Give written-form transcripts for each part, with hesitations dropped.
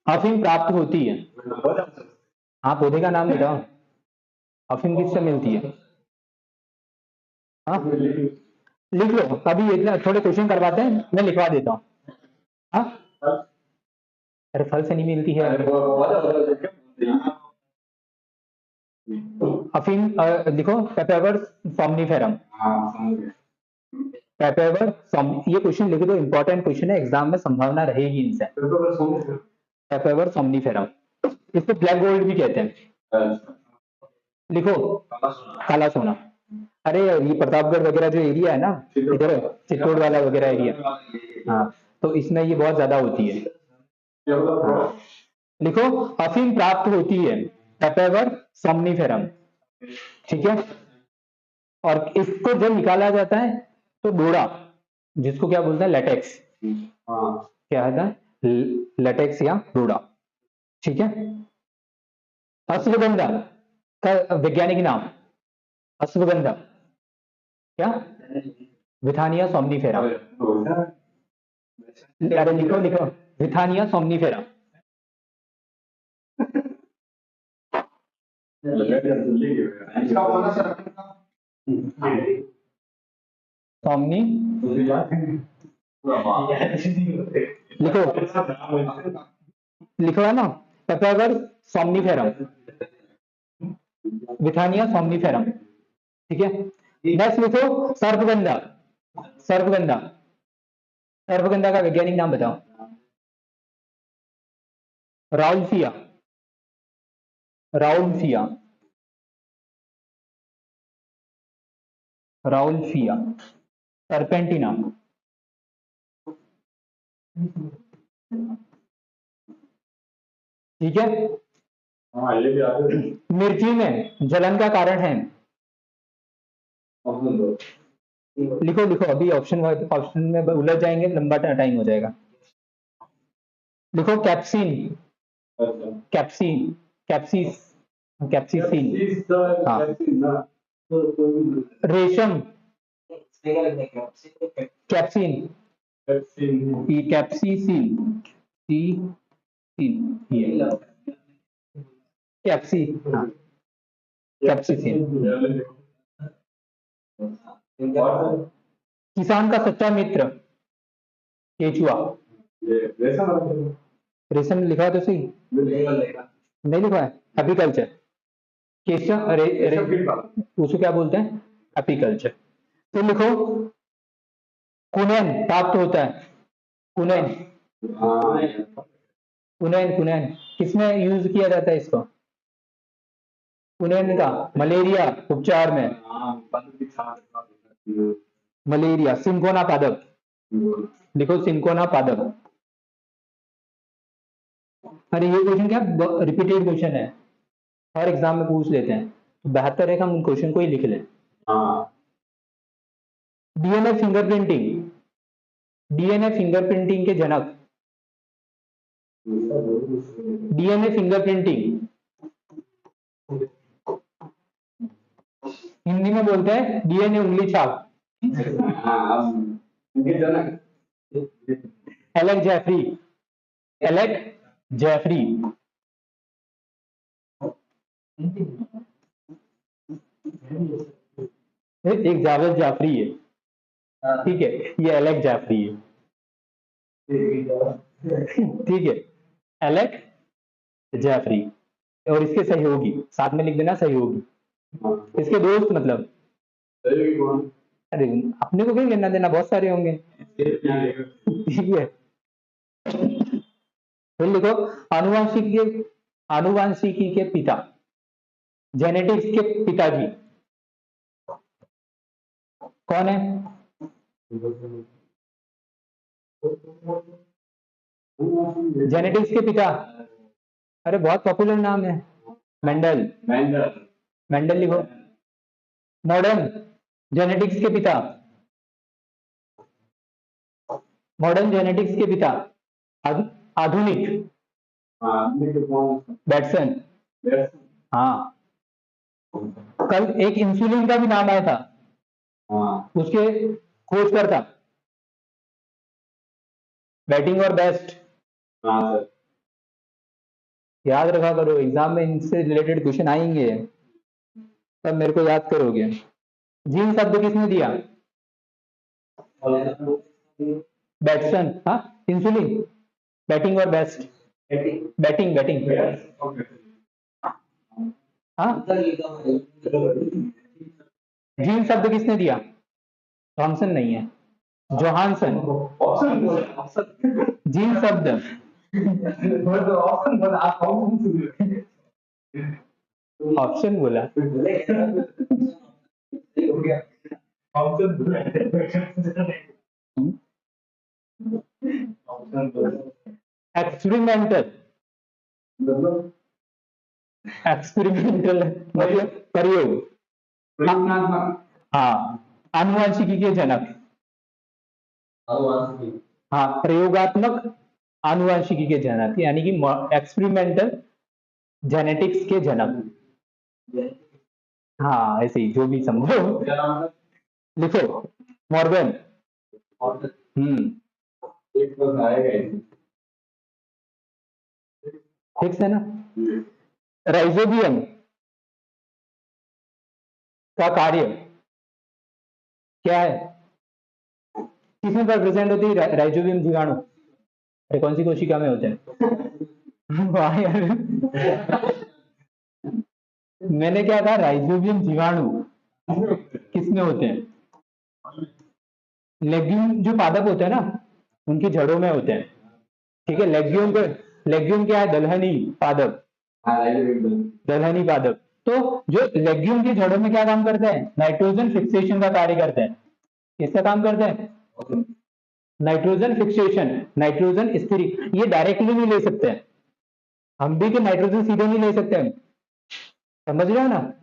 अफीम प्राप्त होती है। हाँ, पौधे का नाम बताओ। अफीम किससे मिलती है? हाँ, लिख लो। अभी इतना थोड़े क्वेश्चन करवाते हैं, मैं लिखवा देता हूँ। हाँ, अरे फल से नहीं मिलती है अफीम। लिखो पेपेवर सोमनिफेरम। पेपेवर ये क्वेश्चन लिख दो, इंपॉर्टेंट क्वेश्चन है, एग्जाम में संभावना रहेगी इनसे। पेपेवर सोमनिफेरम, इसको ब्लैक गोल्ड भी कहते हैं। लिखो काला सोना। अरे ये प्रतापगढ़ वगैरह जो एरिया है ना, इधर चित्तौड़ वाला वगैरह एरिया, हाँ, तो इसमें ये बहुत ज्यादा होती है। हाँ। लिखो अफीम प्राप्त होती है पेपेवर सोमनिफेरम, ठीक है। और इसको जब निकाला जाता है तो डोरा, जिसको क्या बोलते हैं, लेटेक्स, क्या होता है, लेटेक्स या डोरा, ठीक है। अश्वगंधा का वैज्ञानिक नाम, अश्वगंधा क्या, विथानिया सोमनिफेरा। अरे लिखो लिखो, विथानिया सोमनिफेरा। सोमनी लिखो, लिखो है ना, पेपेवर सोमनिफेरम, विथानिया सोमनिफेरम, ठीक है। नेक्स्ट लिखो सर्पगंधा। सर्पगंधा, सर्पगंधा का वैज्ञानिक नाम बताओ। राउल्फिया, राउल्फिया, राउल्फिया, सर्पेंटिना, ठीक है। मिर्ची में जलन का कारण है, लिखो लिखो, अभी ऑप्शन में उलझ जाएंगे, लंबा टाइम हो जाएगा। लिखो कैप्सिन, कैप्सिन, कैप्सिस, कैप्सिसिन, हाँ। रेशम, कैप्सिन, कैप्सिसिन, कैप्सी, हाँ, कैप्सिसिन। किसान का सच्चा मित्र केचुआ। रेशम लिखा है तो सही, नहीं लिखा है, एपीकल्चर। उसको क्या बोलते हैं, एपीकल्चर। तो लिखो कुनैन प्राप्त होता है, कुनैन, कुनैन, कुनैन किसमें यूज किया जाता है इसको, कुनैन का मलेरिया उपचार में, मलेरिया। सिंकोना पादप, लिखो सिंकोना पादप। अरे ये क्वेश्चन क्या रिपीटेड क्वेश्चन है, हर एग्जाम में पूछ लेते हैं, तो बेहतर है कि हम क्वेश्चन को ही लिख लें। डीएनए फिंगरप्रिंटिंग, डीएनए फिंगरप्रिंटिंग के जनक, डीएनए फिंगरप्रिंटिंग हिंदी में बोलते हैं डीएनए उंगली छाप। एलेक जेफरी, एलेक जेफरी, एक जावेद जाफरी है, ठीक है, ये एलेक जाफरी है, ठीक है, एलेक जाफरी। और इसके सहयोगी साथ में लिख देना, सहयोगी, इसके दोस्त मतलब, अरे अपने को क्या लेना देना, बहुत सारे होंगे, ठीक है। फिर लिखो आनुवांशिकी, आनुवांशिकी के पिता, जेनेटिक्स के पिताजी कौन है, जेनेटिक्स के पिता, अरे बहुत पॉपुलर नाम है, मेंडल, मेंडल लिखो। मॉडर्न जेनेटिक्स के पिता, मॉडर्न जेनेटिक्स के पिता, आधुनिक बैटसन, हाँ। कल एक इंसुलिन का भी नाम आया था, उसके खोज करता, बैटिंग और बेस्ट, हाँ सर। याद रखा करो, एग्जाम में इनसे रिलेटेड क्वेश्चन आएंगे, तब मेरे को याद करोगे। जीन शब्द किसने दिया? बैट्सन, हाँ, इंसुलिन, बैटिंग और बेस्ट, बैटिंग बैटिंग, हाँ। जीन शब्द किसने दिया? थॉमसन नहीं है, जोहानसन। जीन शब्द, ऑप्शन बोला। एक्सपेरिमेंटल, एक्सपेरिमेंटल मतलब प्रयोग, हाँ, आनुवंशिकी के जनक, हाँ, प्रयोगात्मक आनुवंशिकी के जनक, यानी कि एक्सपेरिमेंटल जेनेटिक्स के जनक। हाँ, ऐसे ही जो भी समझो। लिखो, मॉर्गन। फिक्स है ना? राइजोबियम का कार्य क्या है? किसमें प्रेजेंट होती है राइजोबियम जीवाणु? अरे कौन सी कोशिका में होते हैं? वाह यार। मैंने क्या कहा? राइजोबियम जीवाणु किसमें होते हैं? लेग्यूम जो पादप होते हैं ना, उनकी जड़ों में होते हैं। ठीक है, लेग्यूम के, लेग्यूम क्या है? दलहनी पादप, दलहनी पादप। तो जो लेग्यूम की जड़ों में क्या काम करते हैं? नाइट्रोजन फिक्सेशन का कार्य करते हैं। किसका काम करते हैं? नाइट्रोजन फिक्सेशन, नाइट्रोजन स्थिरी। ये डायरेक्टली नहीं ले सकते हैं हम भी, कि नाइट्रोजन सीधे नहीं ले सकते हम, समझ रहे हो ना?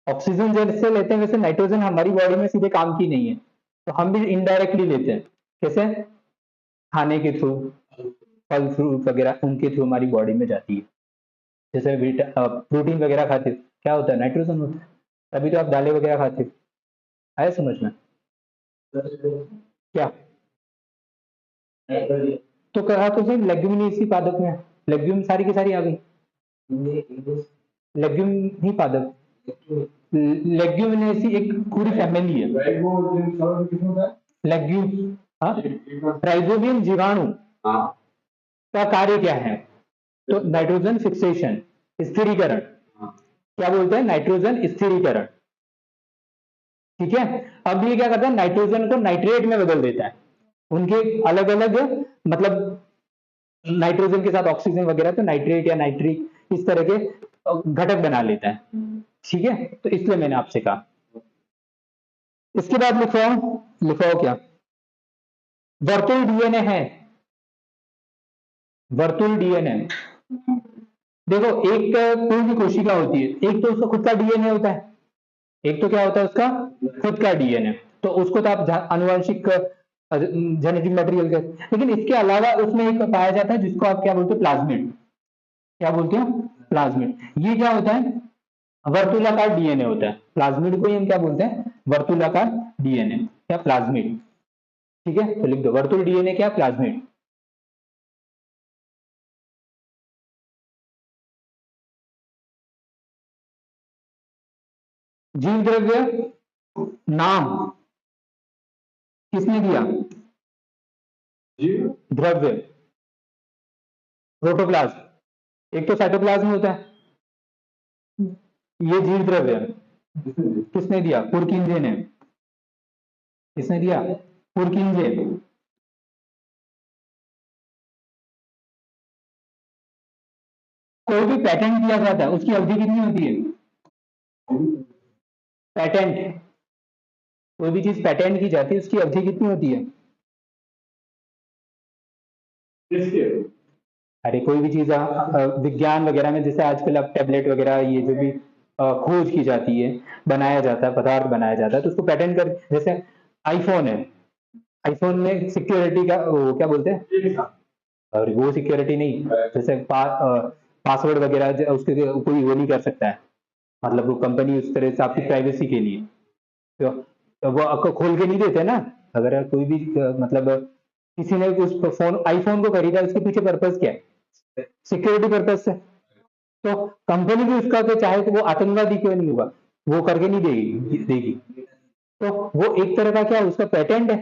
ऑक्सीजन जैसे लेते हैं वैसे नाइट्रोजन हमारी बॉडी में सीधे काम की नहीं है, तो हम भी इनडायरेक्टली लेते हैं। कैसे? खाने के थ्रू, फल फ्रूट वगैरह उनके थ्रू हमारी बॉडी में जाती है। जैसे प्रोटीन वगैरह खाते हो, क्या होता है? नाइट्रोजन होता है। तभी तो आप दालें वगैरह खाते हो। आया समझ में? क्या? तो कहा तो सही, लेग्यूमिनेसी पादप में, लेग्यूम सारी की सारी आ गई। लेग्यूम ही पादप, लेग्यूमिनेसी एक पूरी फैमिली है। लेग्यूम, हाँ, राइजोबियम जीवाणु का कार्य क्या है? तो नाइट्रोजन फिक्सेशन, स्थिरीकरण। क्या बोलते हैं? नाइट्रोजन स्थिरीकरण। ठीक है, अब ये क्या करता है? नाइट्रोजन को नाइट्रेट में बदल देता है। उनके अलग अलग, मतलब नाइट्रोजन के साथ ऑक्सीजन वगैरह, तो नाइट्रेट या नाइट्रिक इस तरह के घटक बना लेता है। ठीक है, तो इसलिए मैंने आपसे कहा। इसके बाद लिखवाओ, लिखवाओ क्या? वर्तुल डीएनए है, वर्तुल डीएनए। देखो, एक कोई भी कोशिका होती है, एक तो उसका खुद का डीएनए होता है, एक तो क्या होता है उसका खुद का डीएनए, तो उसको तो आप आनुवंशिक जेनेटिक मटेरियल कहते, लेकिन इसके अलावा उसमें एक पाया जाता है जिसको आप क्या बोलते हो? प्लाज्मिड। क्या बोलते हो? प्लाज्मिड। ये क्या होता है? वर्तुलाकार डीएनए होता है। प्लाज्मिड को ही हम क्या बोलते हैं? वर्तुलाकार डीएनए या प्लाज्मिड। ठीक है, तो लिख दो वर्तुल डीएनए क्या? प्लाज्मिड। जीव द्रव्य नाम किसने दिया? जीव द्रव्य, प्रोटोप्लाज्म। एक तो साइटोप्लाज्म होता है, ये जीव द्रव्य किसने दिया? पुरकिंजे ने। किसने दिया? पुरकिंजे। कोई भी पेटेंट किया जाता है उसकी अवधि कितनी होती है? पेटेंट, कोई भी चीज पेटेंट की जाती है उसकी अवधि कितनी होती है? अरे कोई भी चीज विज्ञान वगैरह में, जैसे आजकल अब टैबलेट वगैरह ये जो भी खोज की जाती है, बनाया जाता है, पदार्थ बनाया जाता है, तो उसको पेटेंट कर, जैसे आईफोन है, आईफोन में सिक्योरिटी का वो क्या बोलते हैं? और वो सिक्योरिटी नहीं, जैसे पासवर्ड वगैरह उसके कोई वो नहीं कर सकता है, मतलब वो कंपनी उस तरह से आपकी प्राइवेसी के लिए, तो वो आपको खोल के नहीं देते ना। अगर कोई भी मतलब किसी ने उस फोन आईफोन को खरीदा, उसके पीछे पर्पस क्या है? सिक्योरिटी पर्पस से। तो कंपनी भी उसका तो चाहे तो वो आतंकवादी क्यों नहीं होगा, वो करके नहीं देगी। तो वो एक तरह का क्या है, उसका पेटेंट है।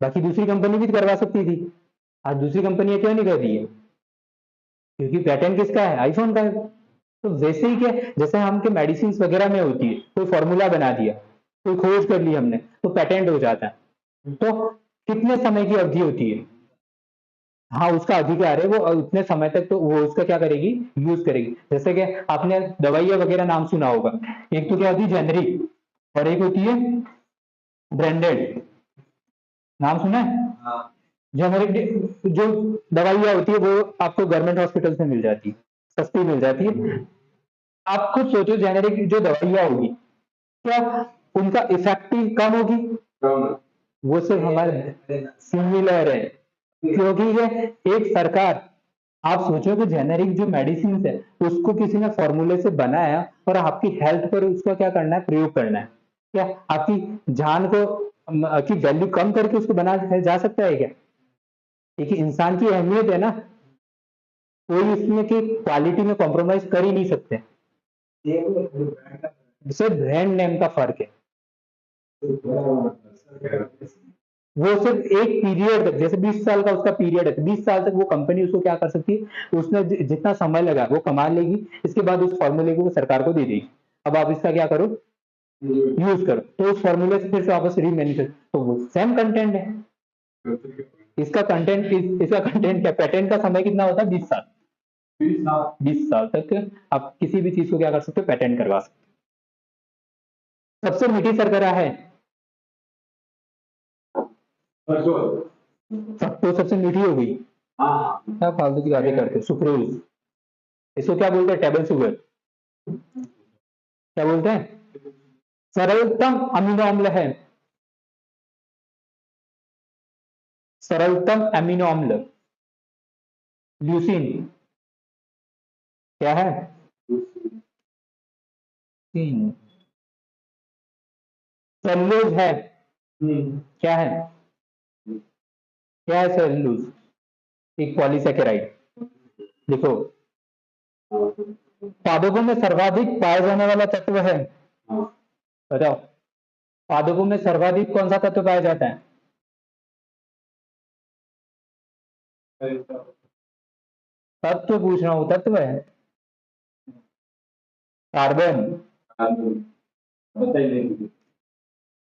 बाकी दूसरी कंपनी भी तो करवा सकती थी, आज दूसरी कंपनी क्यों नहीं कर रही है? क्योंकि पेटेंट किसका है? आईफोन का है। तो वैसे ही क्या, जैसे हम के मेडिसिन वगैरह में होती है, कोई फॉर्मूला बना दिया, कोई खोज कर ली हमने, तो पेटेंट हो जाता है। तो कितने समय की अवधि होती है? हाँ, उसका अधिकार है, वो उतने समय तक तो वो उसका क्या करेगी, यूज करेगी। जैसे कि आपने दवाइयां वगैरह नाम सुना होगा, एक तो क्या होती है जेनरिक, और एक होती है ब्रांडेड। नाम सुना है? जेनरिक जो दवाइयां होती है वो आपको गवर्नमेंट हॉस्पिटल से मिल जाती है, सस्ती मिल जाती है। आप खुद सोचो, जेनेरिक जो दवाइयां होगी, क्या उनका इफेक्टिव कम होगी? वो सिर्फ हमारे सिमिलर है, क्योंकि ये एक सरकार, आप सोचो कि जेनेरिक जो मेडिसिन है उसको किसी ने फॉर्मूले से बनाया और आपकी हेल्थ पर उसका क्या करना है, प्रयोग करना है। क्या आपकी जान को की वैल्यू कम करके उसको बनाया जा सकता है क्या? देखिए, इंसान की अहमियत है ना, कोई इसमें की क्वालिटी में कॉम्प्रोमाइज कर ही नहीं सकते। सिर्फ ब्रांड नेम का फर्क है। वो सिर्फ एक पीरियड तक, जैसे 20 साल का उसका पीरियड है, तो 20 साल तक वो कंपनी उसको क्या कर सकती है, उसने जितना समय लगा वो कमा लेगी, इसके बाद उस फॉर्मूले को वो सरकार को दे देगी। अब आप इसका क्या करो, यूज करो, तो उस फॉर्मूले से फिर से वापस रीमैन्युफैक्चर, तो वो सेम कंटेंट है। इसका कंटेंट क्या, पेटेंट का समय कितना होता है? 20 साल। 20 साल तक आप किसी भी चीज को क्या कर सकते हो, पेटेंट करवा सकते हो। सबसे मीठी सरकरा है, सब तो सबसे मीठी हो गई। क्या फालतू की बातें करते हो, सुक्रोज, इसको क्या बोलते हैं, टेबल शुगर, क्या बोलते हैं? सरलतम अमीनो अम्ल है, सरलतम अमीनो अम्ल ल्यूसीन। क्या है? सेलुलोज है, क्या है? क्या है सेलुलोज? एक पॉलीसेकेराइड। देखो, पादपों में सर्वाधिक पाया जाने वाला तत्व है, बताओ, पादपों में सर्वाधिक कौन सा तत्व पाया जाता है? तत्व पूछ रहा हूं, तत्व है, कार्बन।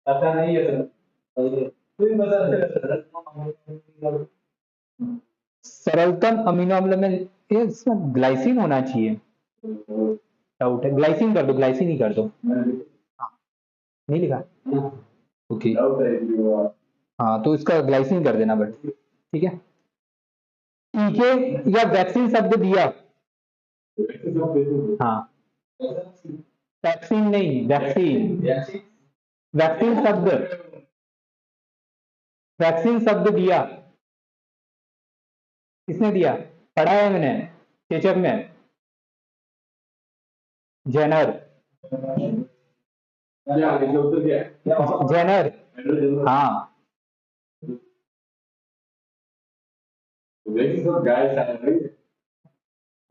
पता नहीं है सर, सरलतम अमीनो अम्ल में ये इसमें ग्लाइसिन होना चाहिए, डाउट है, ग्लाइसिन कर दो, ग्लाइसिन ही कर दो। हाँ, नहीं लिखा, ओके, हाँ तो इसका ग्लाइसिन कर देना, बट ठीक है। टीके या वैक्सीन शब्द दिया, हाँ, वैक्सीन नहीं, वैक्सीन, वैक्सीन शब्द, वैक्सीन शब्द दिया, किसने दिया? पढ़ा है मैंने, चेचक में, जेनर, जेनर, हाँ।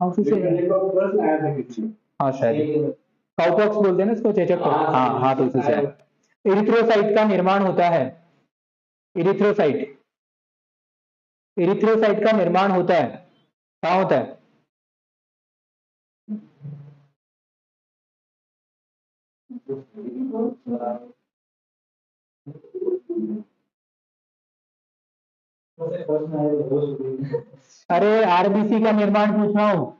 हाँ, उसी से, हाँ शायद काउपॉक्स बोलते हैं ना इसको, चेचक को, हाँ हाँ, तो उसी से। इरिथ्रोसाइट का निर्माण होता है, इरिथ्रोसाइट, इरिथ्रोसाइट का निर्माण होता है, कहाँ होता है? अरे आरबीसी का निर्माण पूछ रहा हूँ,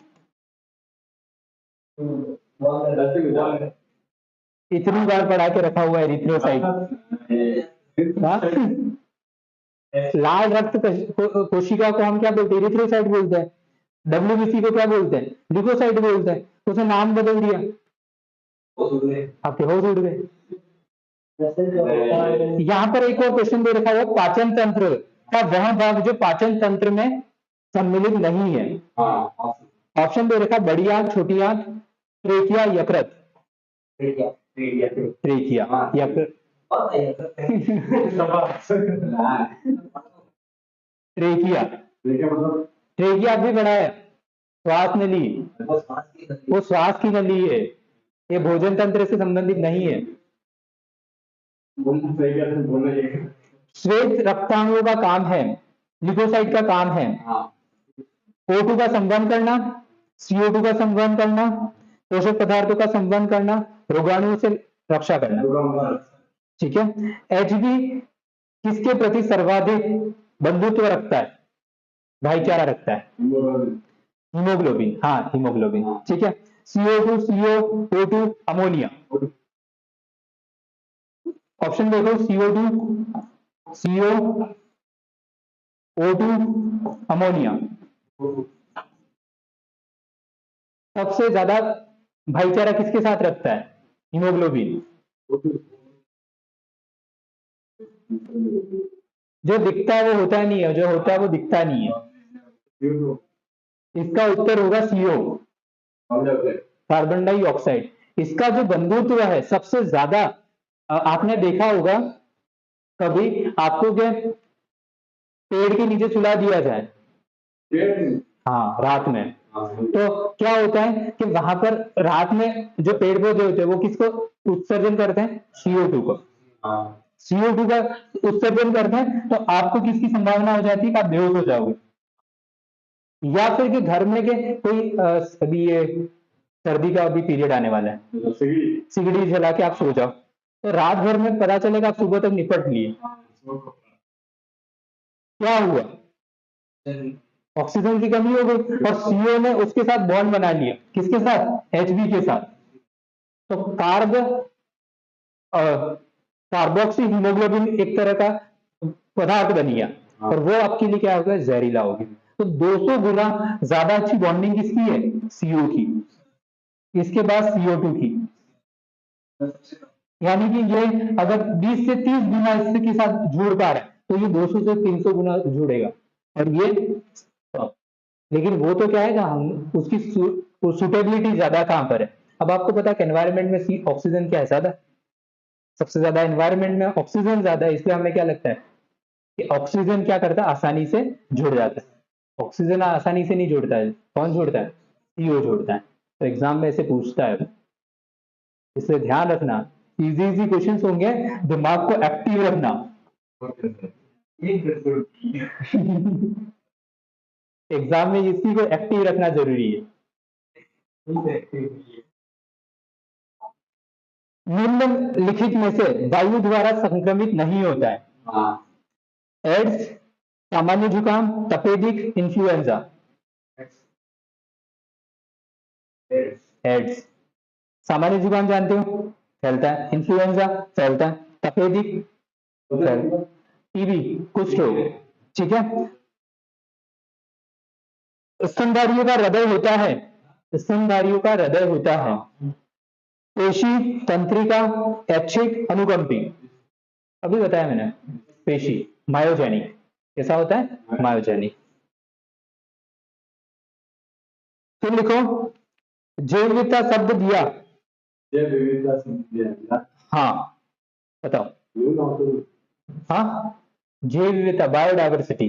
इतनी बार पढ़ा के रखा हुआ है इरिथ्रोसाइट। लाल रक्त कोशिका को हम क्या बोलते हैं? इरिथ्रोसाइट बोलते हैं। डब्ल्यूबीसी को क्या बोलते हैं? ल्यूकोसाइट बोलते हैं। उसने नाम बदल दिया, आपके होश उड़ गए। यहाँ पर एक और क्वेश्चन दे रखा है, पाचन तंत्र का वह भाग जो पाचन तंत्र में सम्मिलित नहीं है। ऑप्शन दे रखा, बड़ी आंत, छोटी आंत, ट्रेकिया, यकृत। ट्रेकिया, यकृत। ट्रेकिया, ट्रेकिया भी पढ़ा है, श्वास नली, वो श्वास की नली है, ये भोजन तंत्र से संबंधित नहीं है। श्वेत रक्ताणुओं का काम है, लिपोसाइट का काम है O2 का संवहन करना, CO2 का संवहन करना, पोषक पदार्थों का संवहन करना, रोगाणुओं से रक्षा करना। ठीक है। Hb किसके प्रति सर्वाधिक बंधुत्व रखता है, भाईचारा रखता है? हीमोग्लोबिन, हाँ हीमोग्लोबिन। ठीक है। CO2, CO, O2, ammonia. Option देखो, CO2, CO, O2, अमोनिया। सबसे ज्यादा भाईचारा किसके साथ रखता है? हीमोग्लोबिन। जो दिखता है वो होता नहीं है, जो होता है वो दिखता नहीं है। इसका उत्तर होगा CO, कार्बन डाइऑक्साइड। इसका जो बंधुत्व है सबसे ज्यादा, आपने देखा होगा कभी आपको क्या पेड़ के नीचे सुला दिया जाए, हाँ रात में, तो क्या होता है कि वहां पर रात में जो पेड़ पौधे होते हैं वो किसको उत्सर्जन करते हैं? CO2 को। CO2 का उत्सर्जन करते हैं, तो आपको किसकी संभावना हो जाती है कि आप बेहोश हो जाओगे, या फिर कि घर में के कोई अभी ये सर्दी का अभी पीरियड आने वाला है, सिगड़ी जला के आप सो जाओ, तो रात भर में पता चलेगा आप सुबह तक निपट लिए। क्या हुआ? ऑक्सीजन की कमी हो गई, और CO ने उसके साथ बॉन्ड बना लिया, किसके साथ? Hb के साथ। तो कार्बोक्सी हीमोग्लोबिन एक तरह का पदार्थ बन गया, और वो आपके लिए क्या होगा? जहरीला होगा। तो 200 गुना ज्यादा अच्छी बॉन्डिंग किसकी है? CO की, इसके बाद CO2 की। यानी कि ये अगर 20 से 30 गुना इसके साथ जुड़ पा रहा है, तो ये 200 से 300 गुना जुड़ेगा, और ये लेकिन वो तो क्या है ना, हम उसकी सुटेबिलिटी ज्यादा कहां पर है? अब आपको पता है कि एनवायरमेंट में ऑक्सीजन क्या है ज्यादा, सबसे ज्यादा एनवायरमेंट में ऑक्सीजन ज्यादा है, इसलिए हमें क्या लगता है कि ऑक्सीजन क्या करता है? आसानी से जुड़ जाता है। ऑक्सीजन आसानी से नहीं जुड़ता है, कौन जुड़ता है? CO जुड़ता है। तो एग्जाम में ऐसे पूछता है, इसलिए ध्यान रखना, इजी इजी क्वेश्चंस होंगे, दिमाग को एक्टिव रखना। एग्जाम में इसी को एक्टिव रखना जरूरी है। निम्नलिखित में से वायु द्वारा संक्रमित नहीं होता है? एड्स, सामान्य जुकाम, तपेदिक, इन्फ्लुएंजा। एड्स, सामान्य जुकाम जानते हो, फैलता है। इन्फ्लुएंजा फैलता है। तपेदिक, टीबी, कुष्ठ रोग। ठीक है। स्तनधारियों का हृदय होता है, स्तनधारियों का हृदय होता है पेशी, तंत्रिका, ऐच्छिक, अनुकंपी। अभी बताया मैंने, पेशी, मायोजेनिक। कैसा होता है? मायोजेनिक। फिर लिखो, जैव विविधता शब्द दिया। हाँ बताओ। हाँ, जैव विविधता, बायोडाइवर्सिटी।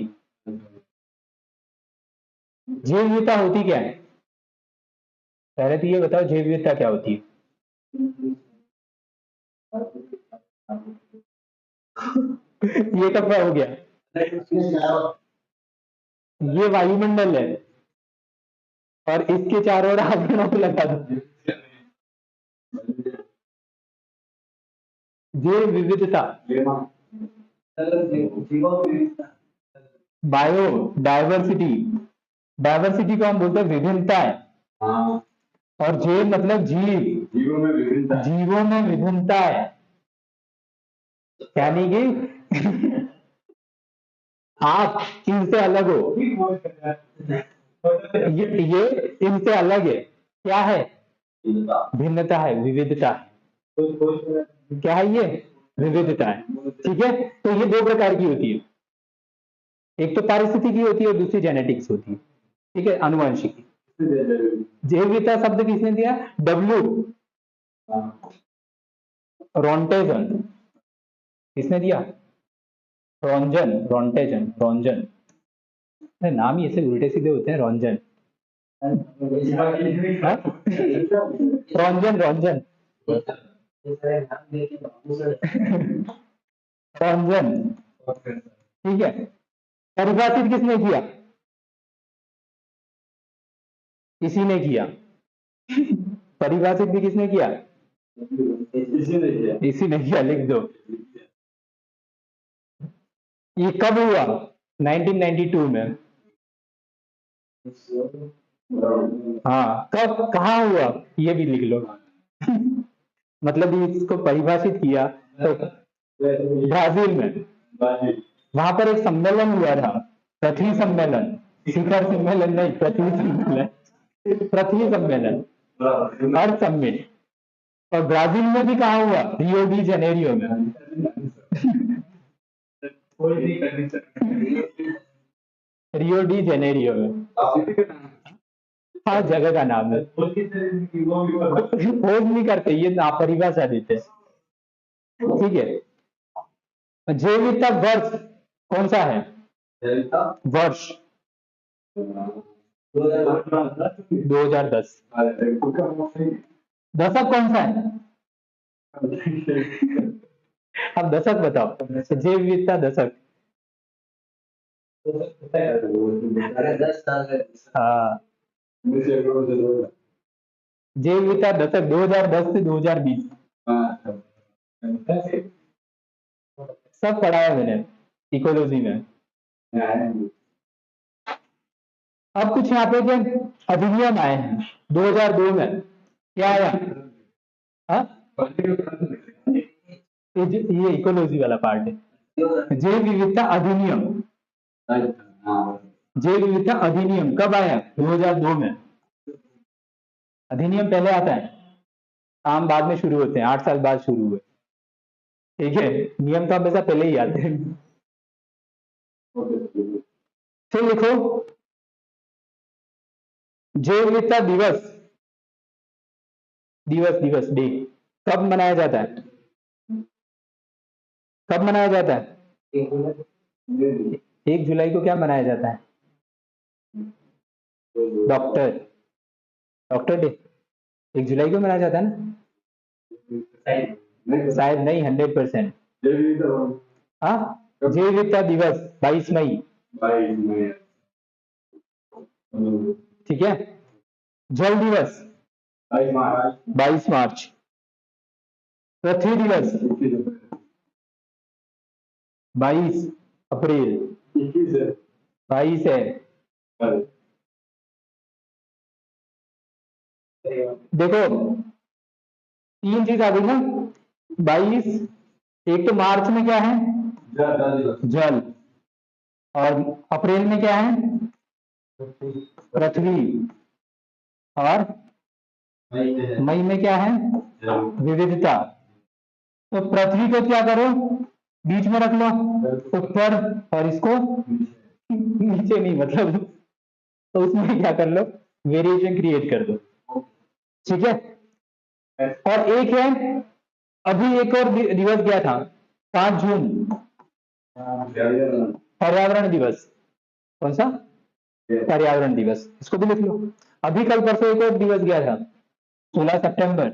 जैव विविधता होती क्या है? पहले तो ये बताओ जैव विविधता क्या होती है? ये कब हो गया? ये वायुमंडल है, और इसके चारों ओर आवरणों को लगा दो। जैव विविधता, बायो डायवर्सिटी, डायवर्सिटी को हम बोलते हैं विभिन्नता है, और जैव मतलब जीव, जीवों में विभिन्नता है, यानी कि आप इनसे अलग हो, ये इनसे अलग है। क्या है? भिन्नता है, विविधता है। क्या है ये? विविधता है। ठीक है। तो ये दो प्रकार की होती है, एक तो पारिस्थितिकी होती है और दूसरी जेनेटिक्स होती है। ठीक है, आनुवंशिकी। जैव विविधता शब्द किसने दिया? W Roentgen. किसने दिया? रॉन्जन, रॉन्टेजन, रॉन्जन। नाम ही ऐसे उल्टे सीधे होते हैं। रंजन, रंजन रंजन रंजन, ठीक है। परिभाषित किसने किया? इसी ने किया। परिभाषित भी किसने किया? इसी ने किया, लिख दो। ये कब हुआ? 1992 में। हाँ, कब कहाँ हुआ ये भी लिख लो। मतलब इसको परिभाषित किया तो ब्राजील में, वहां पर एक सम्मेलन हुआ था, पृथ्वी सम्मेलन, शिखर सम्मेलन नहीं, पृथ्वी सम्मेलन, पृथ्वी सम्मेलन, अर्थ समिट। और ब्राजील में भी कहा हुआ? रियो डी जनेरियो में। रियो डी जेनेरियो में। हाँ, जगह का नाम है। खोज नहीं करते, ये ना परिभाषा देते, ठीक है। जैविकता वर्ष कौन सा है? वर्ष 2010। दशक कौन सा है? अब दशक बताओ, जैव विविधता दशक। हाँ, जैव विविधता दशक 2010 से 2020। सब पढ़ा है मैंने इकोलॉजी में। अब कुछ यहाँ पे जो अधिनियम आए हैं 2002 में, क्या आया? हाँ, ये इकोलॉजी वाला पार्ट है। जैव विविधता अधिनियम, जैव विविधता अधिनियम कब आया? 2002 में। अधिनियम पहले आता है, काम बाद में शुरू होते हैं, 8 साल बाद शुरू हुए, ठीक है। नियम तो हमेशा पहले ही आते हैं। फिर लिखो, जैव विविधता दिवस, दिवस दिवस डे कब मनाया जाता है? कब मनाया जाता है? 1 जुलाई को क्या मनाया जाता है? डॉक्टर, डॉक्टर डे 1 जुलाई को मनाया जाता है ना? शायद नहीं, 100%। हाँ, जैव विविधता दिवस 22 मई, ठीक है। जल दिवस 22 मार्च। पृथ्वी दिवस 22 अप्रैल। 22 है। देखो 3 चीज आ गई ना, 22। एक तो मार्च में क्या है? जल। और अप्रैल में क्या है? पृथ्वी। और मई में क्या है? विविधता। तो पृथ्वी को क्या करो, बीच में रख लो ऊपर, और इसको नीचे नहीं, मतलब तो उसमें क्या कर लो, वेरिएशन क्रिएट कर दो, ठीक है। और एक है, अभी एक और दिवस गया था 5 जून, पर्यावरण दिवस। कौन सा? पर्यावरण दिवस, इसको भी लिख लो। अभी कल परसों एक और दिवस गया था 16 सितंबर,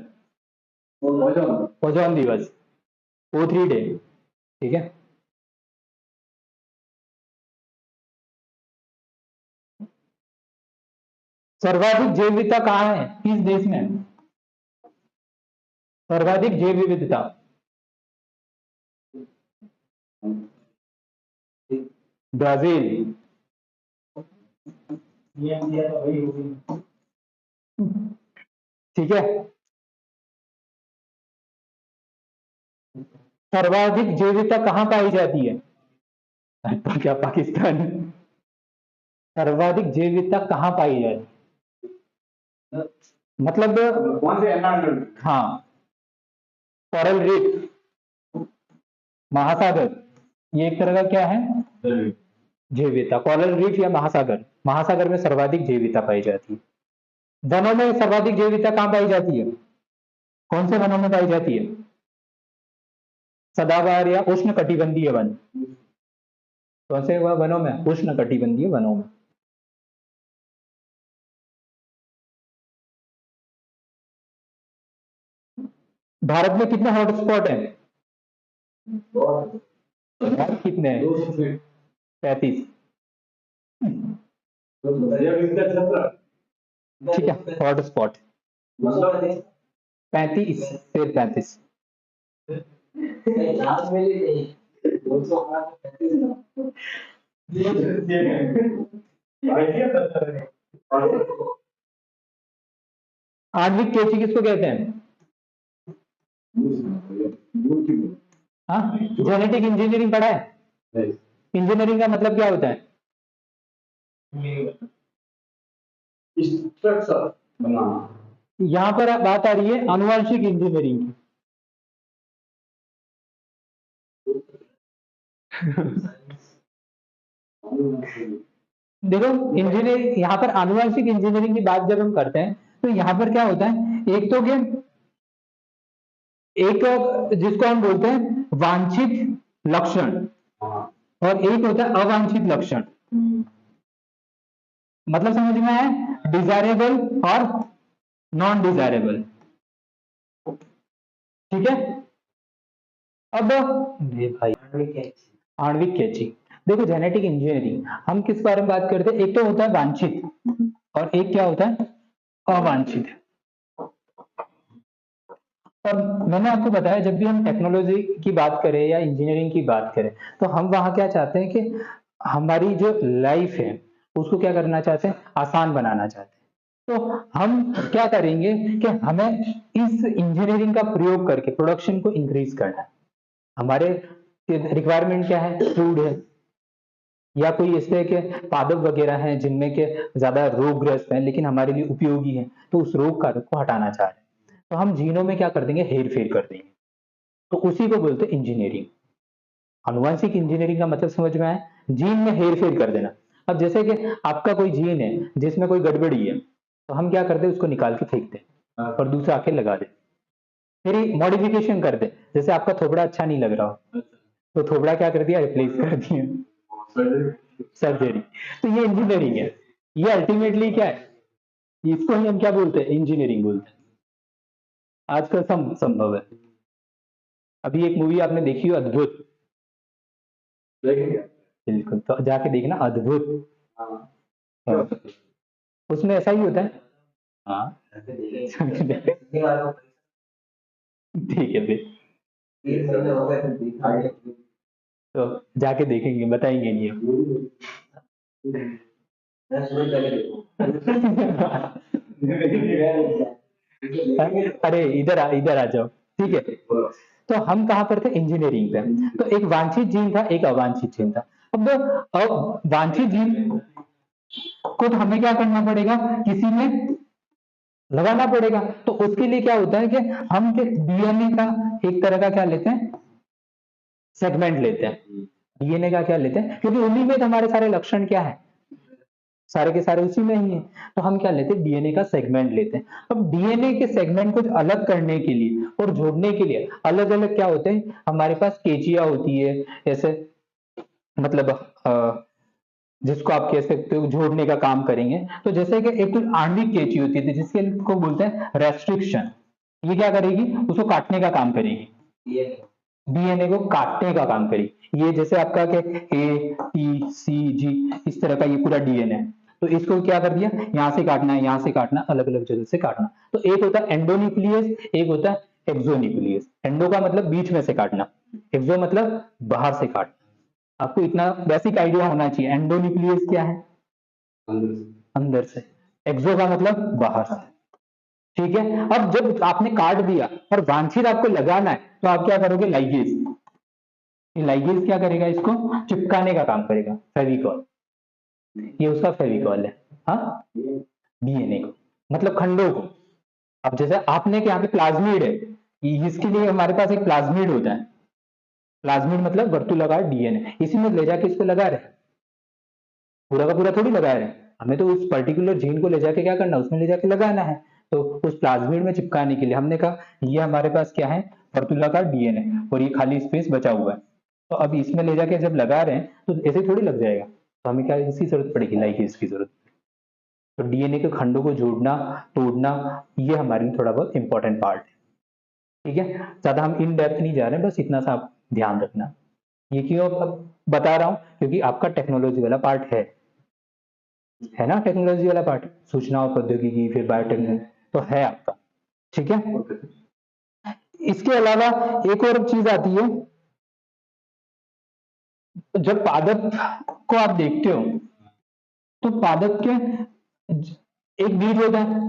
ओजोन दिवस, O3 डे, ठीक है। सर्वाधिक जैव विविधता कहाँ है? किस देश में सर्वाधिक जैव विविधता? ब्राजील। ठीक है। सर्वाधिक जैव विविधता कहाँ पाई जाती है? क्या पाकिस्तान? सर्वाधिक जैव विविधता कहाँ पाई जाती है? मतलब हाँ, कोरल रीफ, महासागर, ये एक तरह का क्या है? जैव विविधता। कोरल रीफ या महासागर, महासागर में सर्वाधिक जैव विविधता पाई जाती है। वनों में सर्वाधिक जैव विविधता कहाँ पाई जाती है? कौन से वनों में पाई जाती है? सदाबहार या उष्ण कटिबंधीय वन। कौन से वनों में? उष्ण कटिबंधीय वनों में। भारत में कितने हॉटस्पॉट हैं? कितने हैं? 35। ठीक है, हॉटस्पॉट 35, सिर्फ 35। आणविक केची किसको कहते हैं? हाँ, जेनेटिक इंजीनियरिंग पढ़ा है? इंजीनियरिंग का मतलब क्या होता है? यहाँ पर बात आ रही है आनुवंशिक इंजीनियरिंग की। देखो, इंजीनियरिंग यहाँ पर आनुवंशिक इंजीनियरिंग की बात जब हम करते हैं तो यहाँ पर क्या होता है, एक तो क्या, एक जिसको हम बोलते हैं वांछित लक्षण और एक होता है अवांछित लक्षण। मतलब समझ में आया? डिजायरेबल और नॉन डिजायरेबल। ठीक है। अब भाई आणविक कैची, देखो जेनेटिक इंजीनियरिंग हम किस बारे में बात करते हैं, एक तो होता है वांछित और एक क्या होता है अवांछित। और मैंने आपको बताया जब भी हम टेक्नोलॉजी की बात करें या इंजीनियरिंग की बात करें तो हम वहां क्या चाहते हैं कि हमारी जो लाइफ है उसको क्या करना चाहते हैं, आसान बनाना चाहते हैं। तो हम क्या करेंगे कि हमें इस इंजीनियरिंग का प्रयोग करके प्रोडक्शन को इंक्रीज करना है। हमारे रिक्वायरमेंट क्या है, फूड है या कोई इस तरह के पादप वगैरह हैं जिनमें के ज्यादा रोगग्रस्त हैं लेकिन हमारे लिए उपयोगी हैं, तो उस रोग कारक को हटाना चाह रहे हैं, तो हम जीनों में क्या कर देंगे, हेर फेर कर देंगे। तो उसी को बोलते हैं इंजीनियरिंग। आनुवंशिक इंजीनियरिंग का मतलब समझ में आया, जीन में हेर फेर कर देना। अब जैसे कि आपका कोई जीन है जिसमें कोई गड़बड़ी है तो हम क्या करते हैं, उसको निकाल के फेंक दें और दूसरा आके लगा दे, फिर मॉडिफिकेशन कर दे। जैसे आपका थोबड़ा अच्छा नहीं लग रहा हो तो थोबड़ा क्या कर दिया, रिप्लेस कर दिया, सर्जरी। तो ये इंजीनियरिंग है, ये अल्टीमेटली क्या है, इसको ही हम क्या बोलते हैं, इंजीनियरिंग बोलते हैं। आजकल संभव है। अभी एक मूवी आपने देखी हो, अद्भुत, बिल्कुल, तो जाके देखना, अद्भुत। हाँ, उसमें ऐसा ही होता है। हाँ ठीक है फिर, तो जाके देखेंगे, बताएंगे नहीं हम। अरे इधर आ जाओ। ठीक है, तो हम कहां पर थे, इंजीनियरिंग पे। तो एक वांछित जीन था, एक अवांछित जीन था। अब वांछित जीन को तो हमें क्या करना पड़ेगा, किसी में लगाना पड़ेगा। तो उसके लिए क्या होता है कि हम डीएनए का एक तरह का क्या लेते हैं, सेगमेंट लेते हैं। डीएनए का क्या लेते हैं, क्योंकि उन्हीं में तो हमारे सारे लक्षण क्या है, सारे के सारे उसी में ही है। तो हम क्या लेते हैं, डीएनए का सेगमेंट लेते हैं। अब डीएनए के सेगमेंट को अलग करने के लिए और जोड़ने के लिए अलग अलग क्या होते हैं, हमारे पास केचिया होती है, जैसे मतलब जिसको आप कह सकते हो जोड़ने का काम करेंगे। तो जैसे कि एक तो आणविक कैंची होती है जिसके को बोलते हैं रेस्ट्रिक्शन, ये क्या करेगी, उसको काटने का काम करेगी, डीएनए को काटने का काम करेगी। ये जैसे आपका के ए टी सी जी इस तरह का ये पूरा डीएनए है, तो इसको क्या कर दिया, यहां से काटना है, यहां से काटना, अलग अलग जगह से काटना। तो एक होता है एंडोन्यूक्लियस, एक होता है एक्सोन्यूक्लियस। एंडो का मतलब बीच में से काटना, एक्सो मतलब बाहर से काटना। आपको इतना बेसिक आइडिया होना चाहिए, एंडोन्यूक्लियस क्या है, अंदर से, एक्सो का मतलब बाहर से। ठीक है, अब जब आपने काट दिया और वांछित आपको लगाना है तो आप क्या करोगे, लाइगेज। ये लाइगेज क्या करेगा, इसको चिपकाने का काम करेगा, फेविकॉल। ये उसका फेविकॉल है, हाँ, डीएनए को मतलब खंडों को। अब जैसे आपने के यहाँ पे प्लाज्मिड है, इसके लिए हमारे पास एक प्लाज्मिड होता है। प्लाज्मिड मतलब वर्तुलाकार डीएनए, इसी में ले जाके इसको लगा रहे, पूरा का पूरा थोड़ी लगा रहे हैं, हमें तो उस पर्टिकुलर जीन को ले जाके क्या करना, उसमें ले जाके लगाना है। तो उस प्लाज्मिड में चिपकाने के लिए हमने कहा ये हमारे पास क्या है, वर्तुलाकार डीएनए, और ये खाली स्पेस बचा हुआ है। तो अब इसमें ले जाके जब लगा रहे हैं तो ऐसे थोड़ी लग जाएगा, तो हमें क्या इसकी जरूरत पड़ेगी, लाइगेज की जरूरत। तो डीएनए के खंडों को जोड़ना, तोड़ना, ये हमारे लिए थोड़ा बहुत इंपॉर्टेंट पार्ट है। ठीक है, ज्यादा हम इन डेप्थ नहीं जा रहे हैं, बस इतना सा आप ध्यान रखना। ये क्यों बता रहा हूँ, क्योंकि आपका टेक्नोलॉजी वाला पार्ट है ना, टेक्नोलॉजी वाला पार्ट, सूचना और प्रौद्योगिकी, फिर बायोटेक्नोलॉजी, तो है आपका। ठीक है, इसके अलावा एक और चीज आती है, जब पादप को आप देखते हो तो पादप के एक बीज होता है,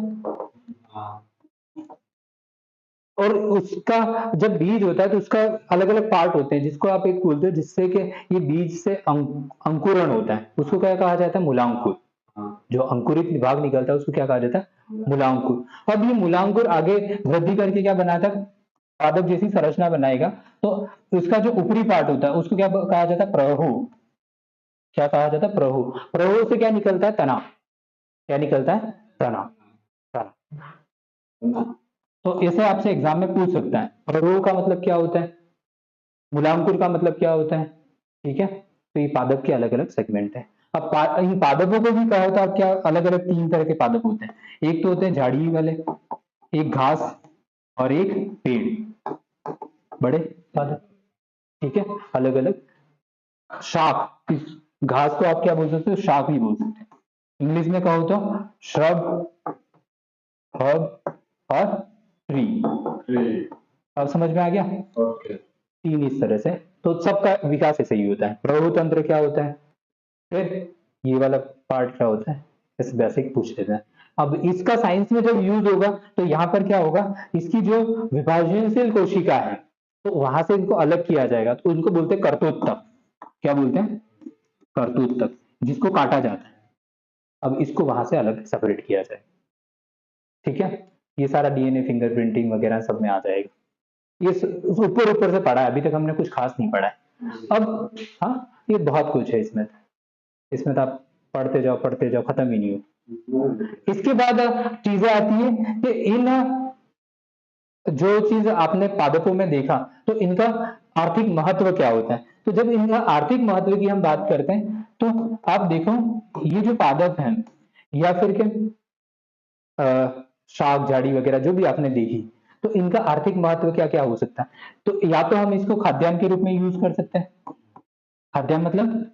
और उसका जब बीज होता है तो उसका अलग अलग पार्ट होते हैं, जिसको आप एक बोलते हो, जिससे कि ये बीज से अंकुरण होता है, उसको क्या कहा जाता है, मूलांकुर। जो अंकुरित भाग निकलता है उसको क्या कहा जाता है, मूलांकुर। अब ये मूलांकुर आगे वृद्धि करके क्या बनाता है, पादप जैसी संरचना बनाएगा। तो उसका जो ऊपरी पार्ट होता है उसको क्या कहा जाता है, प्रहू। क्या कहा जाता है, प्रहू। प्रहू से क्या निकलता है, तना। क्या निकलता है, तना। तना। तो ऐसे आपसे एग्जाम में पूछ सकता है, प्रहू का मतलब क्या होता है, मूलांकुर का मतलब क्या होता है। ठीक है, तो ये पादप के अलग अलग सेगमेंट है। अब इन पादपों को भी कहा होता है, क्या अलग अलग तीन तरह के पादप होते हैं। एक तो होते हैं झाड़ी वाले, एक घास, और एक पेड़, बड़े पादप। ठीक है, अलग अलग। शाख, इस घास को आप क्या बोल सकते हो, शाख भी बोल सकते हैं। इंग्लिश में कहो तो श्रब, हर्ब और ट्री। अब समझ में आ गया, तीन इस तरह से। तो सबका विकास ऐसे ही होता है। प्रभु तंत्र क्या होता है, फिर ये वाला पार्ट क्या होता है, इस बेसिक पूछ लेते हैं। अब इसका साइंस में जब यूज होगा तो यहाँ पर क्या होगा, इसकी जो विभाजनशील कोशिका है तो वहां से इनको अलग किया जाएगा, तो इनको बोलते हैं कर्तोत्तक। क्या बोलते हैं, कर्तोत्तक, जिसको काटा जाता है। अब इसको वहां से अलग सेपरेट किया जाए। ठीक है, ये सारा डीएनए फिंगरप्रिंटिंग वगैरह सब में आ जाएगा। ये ऊपर ऊपर से पढ़ा है, अभी तक हमने कुछ खास नहीं पढ़ा है। अब हाँ, ये बहुत कुछ है इसमें। इसमें तो आप पढ़ते जाओ, खत्म ही नहीं हो। इसके बाद चीजें आती है कि इन जो चीज आपने पादपों में देखा, तो इनका आर्थिक महत्व क्या होता है। तो जब इनका आर्थिक महत्व की हम बात करते हैं तो आप देखो, ये जो पादप हैं या फिर के शाक झाड़ी वगैरह जो भी आपने देखी, तो इनका आर्थिक महत्व क्या क्या हो सकता है। तो या तो हम इसको खाद्यान्न के रूप में यूज कर सकते हैं, खाद्यान्न मतलब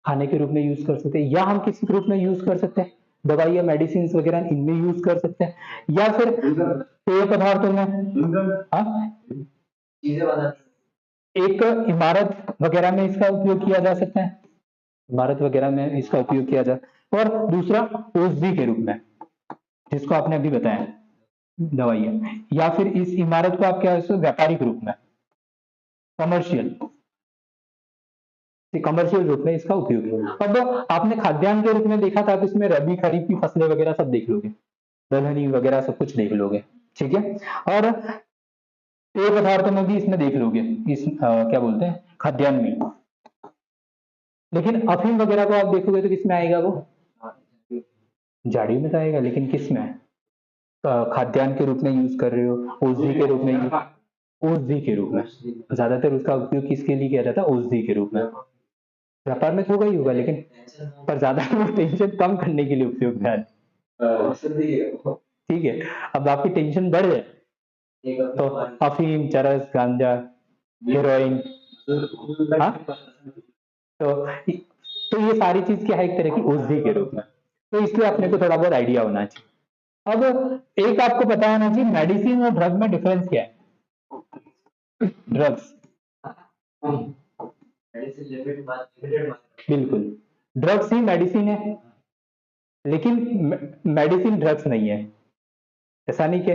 खाने के रूप में यूज कर सकते हैं, या हम किसी रूप में यूज कर सकते हैं, दवाई या मेडिसिन वगैरह इनमें यूज कर सकते हैं, या फिर पेय पदार्थों में। हाँ, एक इमारत वगैरह में इसका उपयोग किया जा सकता है, इमारत वगैरह में इसका उपयोग किया जा, और दूसरा औषधि के रूप में, जिसको आपने अभी बताया दवाइयाँ, या फिर इस इमारत को आप क्या व्यापारिक रूप में, कमर्शियल, कमर्शियल रूप में इसका उपयोग है। अब आपने खाद्यान्न के रूप में देखा था, तो इसमें रबी खरीफ की फसलें वगैरह सब देख लोगे, दलहनी वगैरह सब कुछ देख लोगे। ठीक है, और पेय पदार्थों में भी इसमें देख लोगे, इस क्या बोलते हैं, खाद्यान्न में। लेकिन अफीम वगैरह को आप देखोगे तो किसमें आएगा वो, झाड़ी में तो आएगा, लेकिन किस में, खाद्यान्न के रूप में यूज कर रहे हो, औषधि के रूप में, औषधि के रूप में ज्यादातर उसका उपयोग किसके लिए किया जाता है, औषधि के रूप में। व्यापार में तो होगा ही होगा, लेकिन पर ज्यादा टेंशन कम करने के लिए उपयोग में आती है। ठीक है, अब आपकी टेंशन बढ़ जाए तो अफीम, चरस, गांजा, हेरोइन, हाँ, तो ये सारी चीज क्या है, एक तरह की औषधि के रूप में। तो इसलिए अपने को थोड़ा बहुत आइडिया होना चाहिए। अब एक आपको पता होना चाहिए, मेडिसिन और ड्रग में डिफरेंस क्या है। ड्रग्स, बिल्कुल, ड्रग्स ही मेडिसिन है, लेकिन मेडिसिन ड्रग्स नहीं है। ऐसा नहीं कि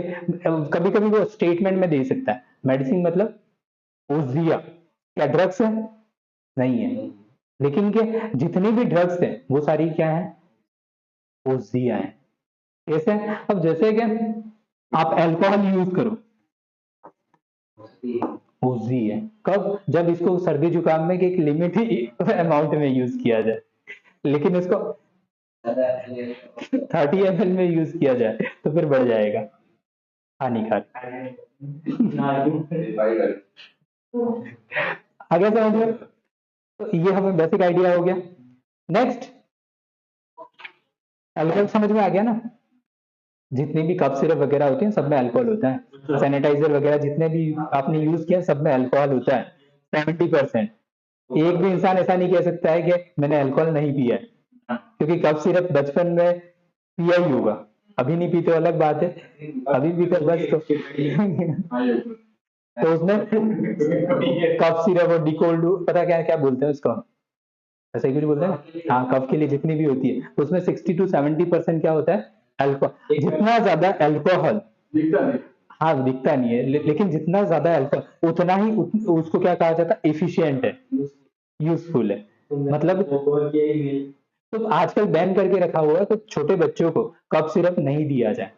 कभी कभी वो स्टेटमेंट में दे सकता है, मेडिसिन मतलब औषधिया, क्या ड्रग्स है, नहीं है। लेकिन के जितनी भी ड्रग्स है वो सारी क्या है, औषधिया है। कैसे, अब जैसे कि आप अल्कोहल यूज करो, औषधि है। कब, जब इसको सर्दी जुकाम में एक लिमिट ही अमाउंट में यूज किया जाए, लेकिन इसको 30 ml में यूज किया जाए तो फिर बढ़ जाएगा, हानिकारक। आगे समझ में, तो ये हमें बेसिक आइडिया हो गया। नेक्स्ट, अल्कोहल समझ में आ गया ना। जितनी भी कप सिरप वगैरह होती है सब में अल्कोहल होता है, सैनिटाइजर वगैरह जितने भी आपने यूज किया सब में अल्कोहल होता है 70%। एक भी इंसान ऐसा नहीं कह सकता है कि मैंने अल्कोहल नहीं पिया है, क्योंकि कप सिरप बचपन में पिया ही होगा, अभी नहीं पीते अलग बात है, अभी भी तो बस तो उसमें कफ सिरप और डिकोल्ड पता क्या क्या बोलते हैं उसको, ऐसे ही कुछ बोलते हैं ना? हाँ, कफ के लिए जितनी भी होती है उसमें 60 to 70% क्या होता है, अल्कोहल। जितना ज्यादा अल्कोहल हाँ दिखता नहीं है, लेकिन जितना ज्यादा अल्कोहल उतना ही उसको क्या कहा जाता है, एफिशिएंट है, यूजफुल है। मतलब तो आजकल बैन करके रखा हुआ है, तो छोटे बच्चों को कफ सिरप नहीं दिया जाए,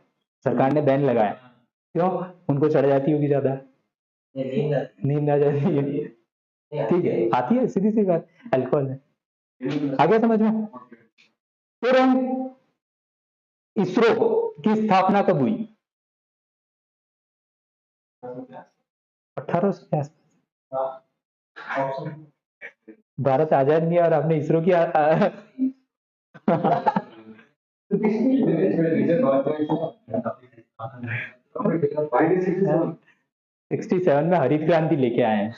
सरकार ने बैन लगाया। क्यों? उनको चढ़ जाती होगी ज्यादा, नींद आ जाती है, ठीक है, आती है, सीधी सी बात, अल्कोहल है। आ गया समझ में? फिर हम इसरो की स्थापना कब हुई? 1800 के आसपास। भारत आजाद नहीं है और आपने इसरो की 67 में हरित क्रांति लेके आए हैं।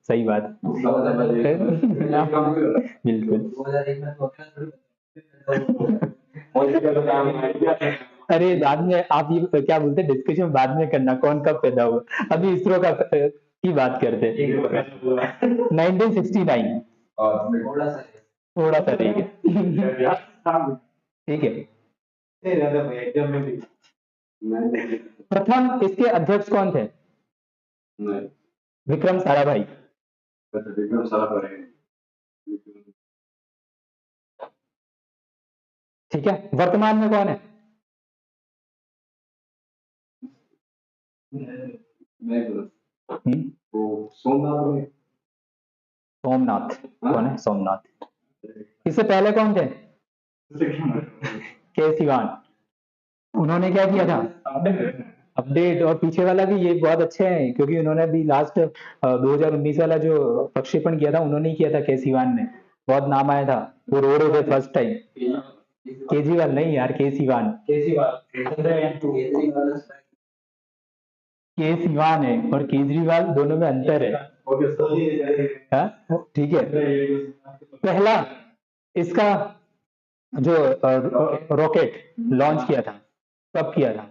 सही बात बिल्कुल। अरे बाद में आप ये क्या बोलते हैं, डिस्कशन बाद में करना, कौन कब पैदा हुआ, अभी इसरो का की बात करते हैं। 1969, थोड़ा सा ठीक है, ठीक है। प्रथम इसके अध्यक्ष कौन थे? विक्रम साराभाई। ठीक है, वर्तमान में कौन है? सोमनाथ। कौन है? सोमनाथ। इससे पहले कौन थे? के सिवान। उन्होंने क्या किया था? अपडेट। और पीछे वाला भी ये बहुत अच्छे हैं, क्योंकि उन्होंने भी लास्ट 2019 वाला जो प्रक्षेपण किया था उन्होंने ही किया था, के सिवान ने, बहुत नाम आया था, वो रो रहे थे फर्स्ट टाइम। केजरीवाल नहीं यार, के सिवान। के सिवान है और केजरीवाल, दोनों में अंतर है। हाँ? ठीक है। पहला इसका जो रॉकेट लॉन्च किया था कब किया था?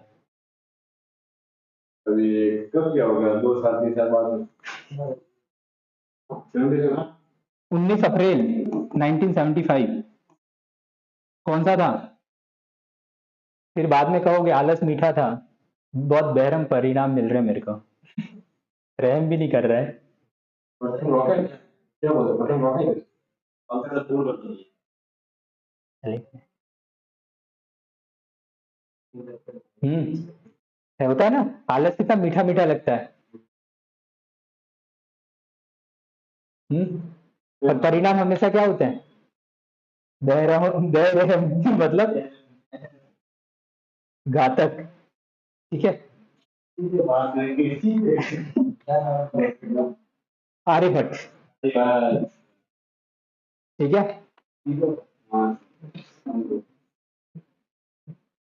अभी कब क्या होगा, 2 साल 3 साल बाद 19 अप्रैल 1975। कौन सा था? फिर बाद में कहोगे आलस मीठा था, बहुत बेरहम परिणाम मिल रहे हैं मेरे को, रहम भी नहीं कर रहा है। रॉकेट क्या बोलते हैं, रॉकेट होता है ना, आलस कितना मीठा मीठा लगता है। और परिणाम हमेशा क्या होते हैं? बेरहम मतलब घातक। ठीक है। आर्यभट्ट। ठीक है।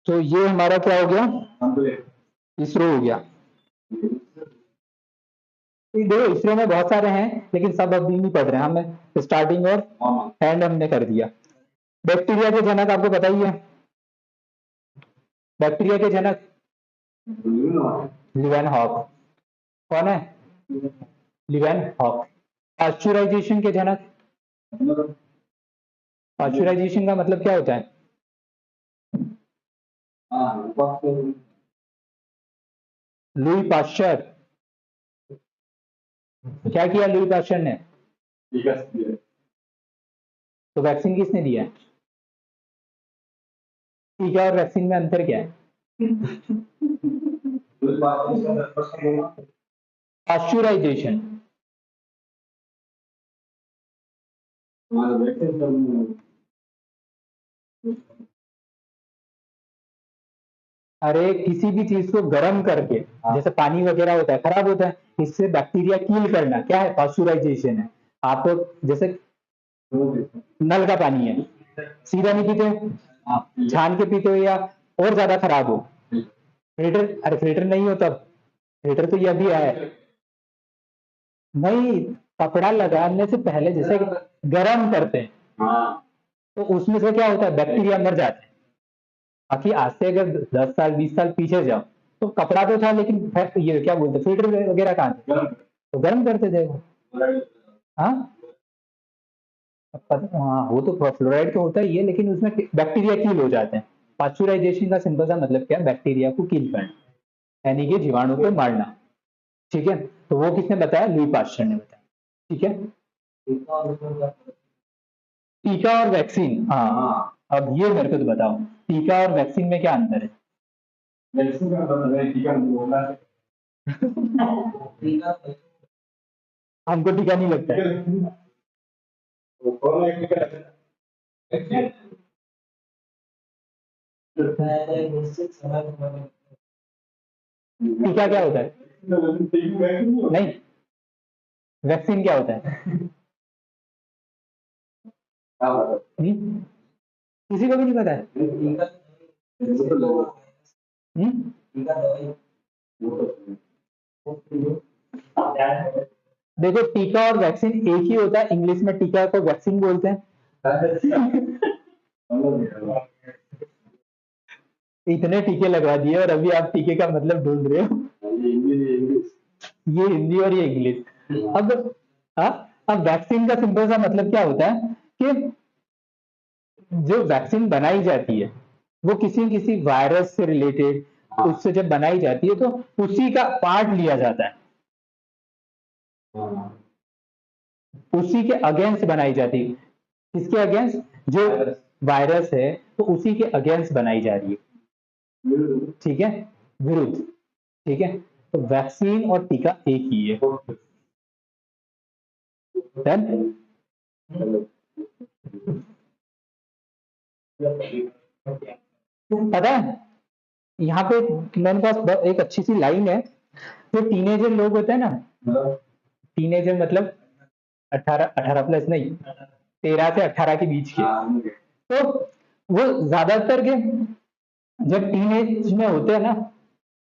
तो ये हमारा क्या हो गया? इसरो हो गया। देखो इसरो में बहुत सारे हैं, लेकिन सब अभी नहीं पढ़ रहे हैं, हमें स्टार्टिंग और एंड हमने कर दिया। बैक्टीरिया के जनक आपको पता ही है, बैक्टीरिया के जनक लीवेनहॉक। कौन है? लीवेनहॉक। पाश्चराइजेशन के जनक, पाश्चराइजेशन का मतलब क्या होता है? Louis Pasteur. क्या किया लुई पाश्चर ने? तो वैक्सीन किसने दिया है? टीका और वैक्सीन में अंतर क्या है? पाश्चराइजेशन। अरे किसी भी चीज को गर्म करके, जैसे पानी वगैरह होता है खराब होता है, इससे बैक्टीरिया किल करना क्या है? पाश्चराइजेशन है। आप जैसे नल का पानी है, सीधा नहीं पीते हो, छान के पीते हो या और ज्यादा खराब हो? फिल्टर, अरे फिल्टर नहीं हो तब, फिल्टर तो ये अभी आया है। नहीं, कपड़ा लगाने से पहले जैसे गर्म करते हैं, तो उसमें से क्या होता है, बैक्टीरिया मर जाते हैं। बाकी आज से अगर 10 साल 20 साल पीछे जाओ तो कपड़ा तो था, लेकिन ये क्या बोलते, फिल्टर वगैरह कहाँ थे, तो गर्म करते थे वो। हाँ, हाँ वो तो फ्लोराइड तो होता ही है, लेकिन उसमें बैक्टीरिया किल हो जाते हैं। पाश्चराइजेशन का सिंपल सा मतलब क्या है, बैक्टीरिया को किल करना, यानी कि जीवाणु को मारना। ठीक है, तो वो किसने बताया, लुई पास्चर ने बताया। ठीक है, टीका और वैक्सीन, हाँ अब ये मेरे को तो बताओ, टीका और वैक्सीन में क्या अंतर है? वैक्सीन का मतलब है टीका बोलना है। हमको टीका नहीं लगता है। टीका क्या होता है? नहीं, वैक्सीन क्या होता है? किसी को भी नहीं पता है? देखो, टीका और वैक्सीन एक ही होता है, इंग्लिश में टीका को वैक्सीन बोलते हैं। इतने टीके लगवा दिए और अभी आप टीके का मतलब ढूंढ रहे हो। ये हिंदी और ये इंग्लिश। अब हाँ, अब वैक्सीन का सिंपल सा मतलब क्या होता है कि जो वैक्सीन बनाई जाती है वो किसी किसी वायरस से रिलेटेड, उससे जब बनाई जाती है तो उसी का पार्ट लिया जाता है, उसी के अगेंस्ट बनाई जाती है। किसके अगेंस्ट? जो वायरस है तो उसी के अगेंस्ट बनाई जा रही है। ठीक है, विरुद्ध। ठीक है, तो वैक्सीन और टीका एक ही है। डन? पता है, यहाँ पे मेरे पास एक अच्छी सी लाइन है। जो टीनेजर लोग होते हैं ना, टीनेजर मतलब 18 प्लस नहीं, 13 से 18 के बीच के, तो वो ज्यादातर के जब टीनेज में होते हैं ना,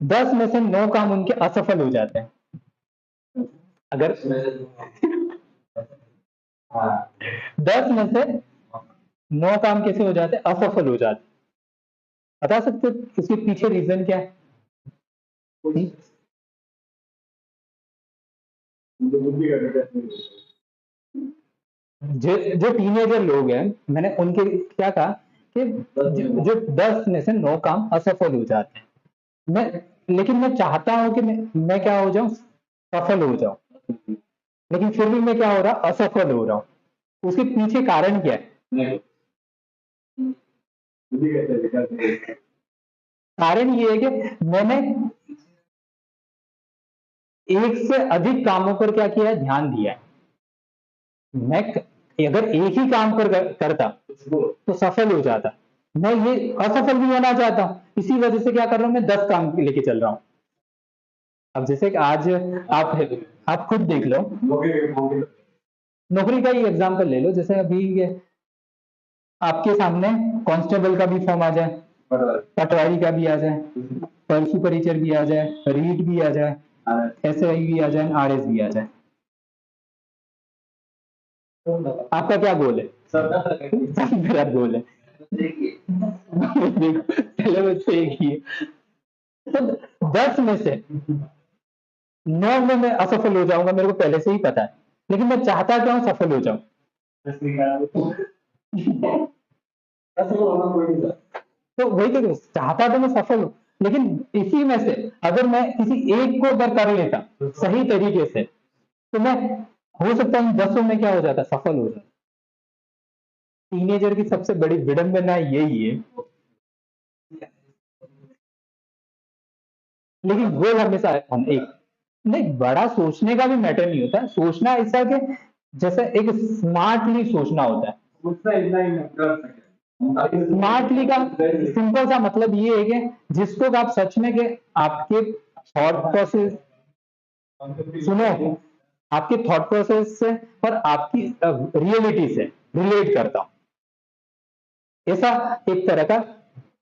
10 में से 9 काम उनके असफल हो जाते हैं। अगर 10 में से 9 काम कैसे हो जाते हैं, असफल हो जाते हैं। बता सकते हो इसके पीछे रीजन क्या है? जो टीनेजर लोग हैं, मैंने उनके क्या कहा कि जो 10 में से 9 काम असफल हो जाते हैं। लेकिन मैं चाहता हूं कि मैं क्या हो जाऊं, सफल हो जाऊं, लेकिन फिर भी मैं क्या हो रहा, असफल हो रहा हूं। उसके पीछे कारण क्या है? कारण ये है कि मैंने एक से अधिक कामों पर क्या किया है, ध्यान दिया है। मैं अगर एक ही काम पर करता तो सफल हो जाता, मैं ये असफल भी होना चाहता हूं, इसी वजह से क्या कर रहा हूं, मैं 10 काम लेके चल रहा हूं। अब जैसे कि आज आप खुद देख लो, नौकरी का ही एग्जांपल ले लो, जैसे अभी आपके सामने कांस्टेबल का भी फॉर्म आ जाए, पटवारी का भी आ जाए, पशु परिचर भी आ जाए, रीट भी आ जाए, एसआई भी आ जाए, आरएस भी आ जाए, आपका क्या गोल है? सब मेरा गोल है। सिलेबस तो एक ही है। तो 10 में से 9 में मैं असफल हो जाऊंगा, मेरे को पहले से ही पता है, लेकिन मैं चाहता क्या हूं, सफल हो जाऊं। तो वही तो, चाहता तो मैं सफल हूं, लेकिन इसी में से अगर मैं किसी एक को अगर कर लेता सही तरीके से, तो मैं हो सकता है 10 में क्या हो जाता, सफल हो जाता। टीनेजर की सबसे बड़ी विडंबना यही है, लेकिन गोल हमेशा हम एक, नहीं बड़ा सोचने का भी मैटर नहीं होता, सोचना ऐसा कि जैसे एक स्मार्टली सोचना होता है। स्मार्टली का सिंपल सा मतलब ये है कि जिसको आप सच में के आपके थॉट प्रोसेस, सुनो, आपके थॉट प्रोसेस से और आपकी रियलिटी से रिलेट करता हूं। ऐसा एक तरह का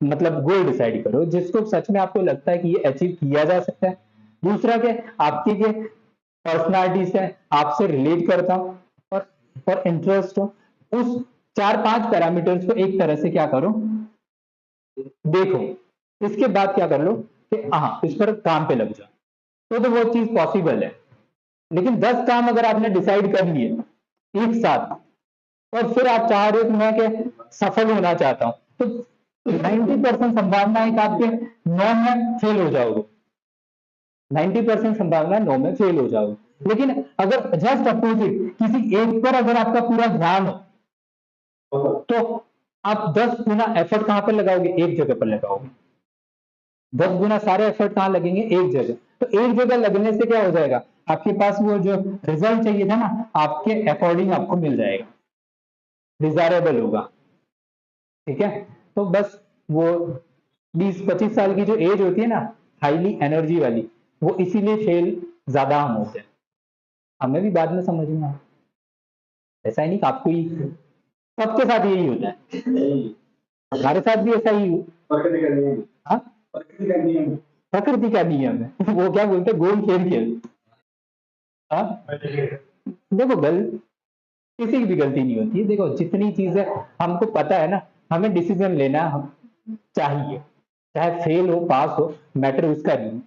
मतलब गोल डिसाइड करो जिसको सच में आपको लगता है कि ये अचीव किया जा सकता है। दूसरा क्या, आपकी जो पर्सनालिटी से आपसे रिलेट करता हूं और इंटरेस्ट हो, उस 4-5 पैरामीटर्स को एक तरह से क्या करो, देखो। इसके बाद क्या कर लो कि हाँ इस पर काम पे लग जाओ, तो वो चीज पॉसिबल है। लेकिन 10 काम अगर आपने डिसाइड कर लिए एक साथ और फिर आप चाह रहे हो कि मैं क्या सफल होना चाहता हूं, तो 90% संभावना है कि आपके 9 में फेल हो जाओगे। 90% संभावना 9 में फेल हो जाओगे। लेकिन अगर जस्ट अपोजिट किसी एक पर अगर आपका पूरा ध्यान हो तो आप 10 गुना एफर्ट कहां पर लगाओगे, एक जगह पर लगाओगे। 10 गुना सारे एफर्ट कहां लगेंगे, एक जगह। तो एक जगह लगने से क्या हो जाएगा, आपके पास वो जो रिजल्ट चाहिए था ना, आपके अकॉर्डिंग आपको मिल जाएगा, डिजायरेबल होगा। ठीक है, तो बस वो 20-25 साल की जो एज होती है ना, हाईली एनर्जी वाली, वो इसीलिए फेल ज्यादा हम होते हैं। हमें भी बाद में समझ में आया, ऐसा ही नहीं कि आपको ही, सबके साथ यही होता है, हमारे साथ भी ऐसा ही हाँ, प्रकृति का नियम है। वो क्या बोलते हैं, गोल खेल खेल। हाँ, देखो किसी की भी गलती नहीं होती है। देखो जितनी चीजें हमको पता है ना, हमें डिसीजन लेना चाहिए, चाहे फेल हो पास हो, मैटर उसका नहीं।